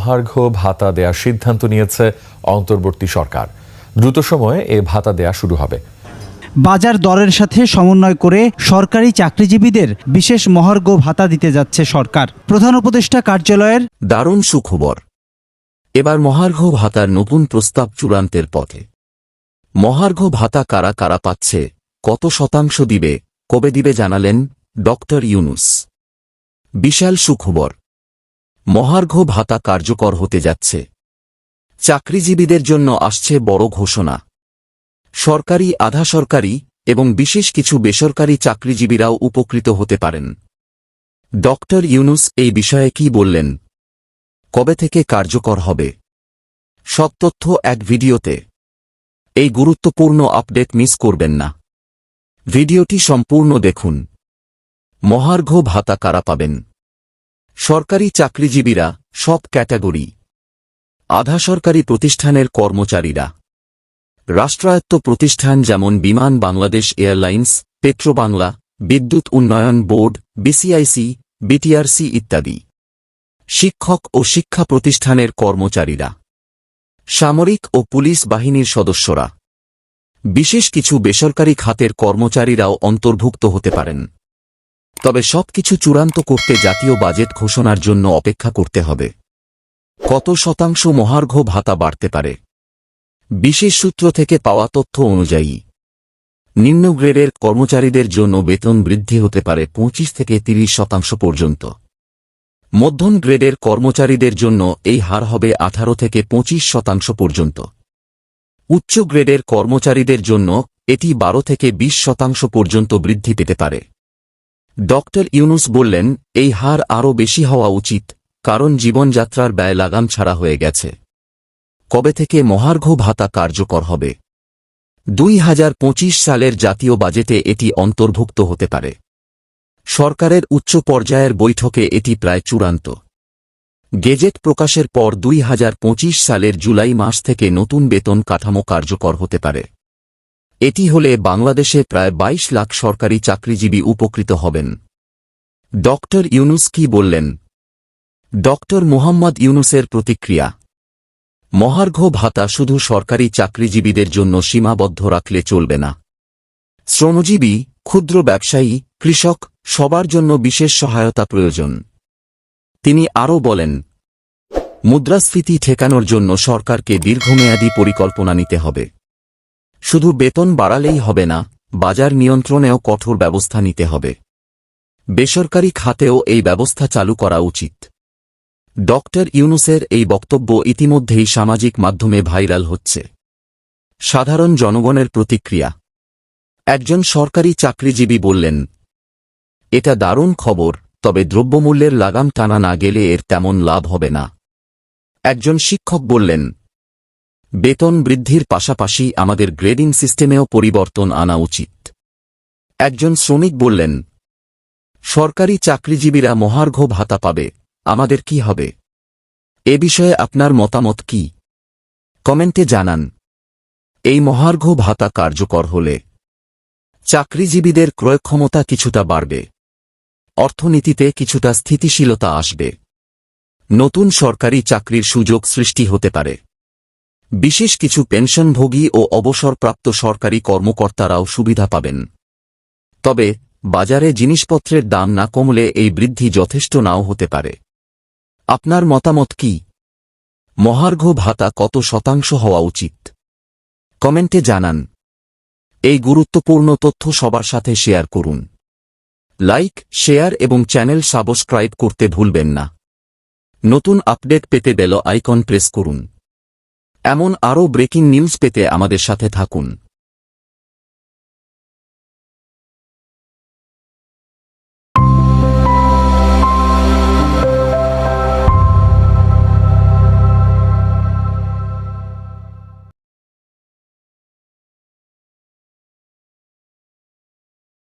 মহার্ঘ ভাতা দেওয়ার সিদ্ধান্ত নিয়েছে অন্তর্বর্তী সরকার। দ্রুত সময়ে এ ভাতা দেয়া শুরু হবে। বাজার দরের সাথে সমন্বয় করে সরকারি চাকরিজীবীদের বিশেষ মহার্ঘ ভাতা দিতে যাচ্ছে সরকার। প্রধান উপদেষ্টা কার্যালয়ের দারুণ সুখবর। এবার মহার্ঘ ভাতার নতুন প্রস্তাব চূড়ান্তের পথে। মহার্ঘ ভাতা কারা কারা পাচ্ছে, কত শতাংশ দিবে, কবে দিবে জানালেন ডক্টর ইউনূস। বিশাল সুখবর। মহার্ঘ ভাতা কার্যকর হতে যাচ্ছে। চাকরিজীবীদের জন্য আসছে বড় ঘোষণা। সরকারি, আধা সরকারি এবং বিশেষ কিছু বেসরকারি চাকরিজীবীরাও উপকৃত হতে পারেন। ডক্টর ইউনূস এই বিষয়ে কি বললেন, কবে থেকে কার্যকর হবে, সব তথ্য এক ভিডিওতে। এই গুরুত্বপূর্ণ আপডেট মিস করবেন না। ভিডিওটি সম্পূর্ণ দেখুন। মহার্ঘ ভাতা কারা পাবেন? সরকারি চাকরিজীবীরা, সব ক্যাটাগরি। আধা সরকারি প্রতিষ্ঠানের কর্মচারীরা। রাষ্ট্রায়ত্ত প্রতিষ্ঠান যেমন বিমান বাংলাদেশ এয়ারলাইন্স, পেট্রোবাংলা, বিদ্যুৎ উন্নয়ন বোর্ড, বিসিআইসি, বিটিআরসি ইত্যাদি। শিক্ষক ও শিক্ষা প্রতিষ্ঠানের কর্মচারীরা। সামরিক ও পুলিশ বাহিনীর সদস্যরা। বিশেষ কিছু বেসরকারি খাতের কর্মচারীরাও অন্তর্ভুক্ত হতে পারেন। তবে সবকিছু চূড়ান্ত করতে জাতীয় বাজেট ঘোষণার জন্য অপেক্ষা করতে হবে। কত শতাংশ মহার্ঘ ভাতা বাড়তে পারে? বিশেষ সূত্র থেকে পাওয়া তথ্য অনুযায়ী নিম্ন গ্রেডের কর্মচারীদের জন্য বেতন বৃদ্ধি হতে পারে 25 থেকে 30% পর্যন্ত। মধ্যম গ্রেডের কর্মচারীদের জন্য এই হার হবে 18 থেকে 25% পর্যন্ত। উচ্চ গ্রেডের কর্মচারীদের জন্য এটি 12 থেকে 20% পর্যন্ত বৃদ্ধি পেতে পারে। ডক্টর ইউনূস বললেন, এই হার আরও বেশি হওয়া উচিত, কারণ জীবনযাত্রার ব্যয় লাগাম ছাড়া হয়ে গেছে। কবে থেকে মহার্ঘ ভাতা কার্যকর হবে? 2025 সালের জাতীয় বাজেটে এটি অন্তর্ভুক্ত হতে পারে। সরকারের উচ্চ পর্যায়ের বৈঠকে এটি প্রায় চূড়ান্ত। গেজেট প্রকাশের পর 2025 সালের জুলাই মাস থেকে নতুন বেতন কাঠামো কার্যকর হতে পারে। এটি হলে বাংলাদেশে প্রায় 22 লাখ সরকারি চাকরিজীবী উপকৃত হবেন। ডক্টর ইউনূস কি বললেন? ডক্টর মুহাম্মদ ইউনূসের প্রতিক্রিয়া। মহার্ঘ ভাতা শুধু সরকারি চাকরিজীবীদের জন্য সীমাবদ্ধ রাখলে চলবে না। শ্রমজীবী, ক্ষুদ্র ব্যবসায়ী, কৃষক, সবার জন্য বিশেষ সহায়তা প্রয়োজন। তিনি আরও বলেন, মুদ্রাস্ফীতি ঠেকানোর জন্য সরকারকে দীর্ঘমেয়াদী পরিকল্পনা নিতে হবে। শুধু বেতন বাড়ালেই হবে না, বাজার নিয়ন্ত্রণেও কঠোর ব্যবস্থা নিতে হবে। বেসরকারি খাতেও এই ব্যবস্থা চালু করা উচিত। ডক্টর ইউনূসের এই বক্তব্য ইতিমধ্যেই সামাজিক মাধ্যমে ভাইরাল হচ্ছে। সাধারণ জনগণের প্রতিক্রিয়া। একজন সরকারি চাকরিজীবী বললেন, এটা দারুণ খবর, তবে দ্রব্যমূল্যের লাগাম টানা না গেলে এর তেমন লাভ হবে না। একজন শিক্ষক বললেন, বেতন বৃদ্ধির পাশাপাশি আমাদের গ্রেডিং সিস্টেমেও পরিবর্তন আনা উচিত। একজন শ্রমিক বললেন, সরকারি চাকরিজীবীরা মহার্ঘ ভাতা পাবে, আমাদের কি হবে? এ বিষয়ে আপনার মতামত কি? কমেন্টে জানান। এই মহার্ঘ ভাতা কার্যকর হলে চাকরিজীবীদের ক্রয়ক্ষমতা কিছুটা বাড়বে, অর্থনীতিতে কিছুটা স্থিতিশীলতা আসবে, নতুন সরকারি চাকরির সুযোগ সৃষ্টি হতে পারে। বিশেষ কিছু পেনশনভোগী ও অবসরপ্রাপ্ত সরকারি কর্মকর্তারাও সুবিধা পাবেন। তবে বাজারে জিনিসপত্রের দাম না কমলে এই বৃদ্ধি যথেষ্ট নাও হতে পারে। আপনার মতামত কি? মহার্ঘ ভাতা কত শতাংশ হওয়া উচিত? কমেন্টে জানান। এই গুরুত্বপূর্ণ তথ্য সবার সাথে শেয়ার করুন। লাইক, শেয়ার এবং চ্যানেল সাবস্ক্রাইব করতে ভুলবেন না। নতুন আপডেট পেতে বেল আইকন প্রেস করুন। এমন আরও ব্রেকিং নিউজ পেতে আমাদের সাথে থাকুন।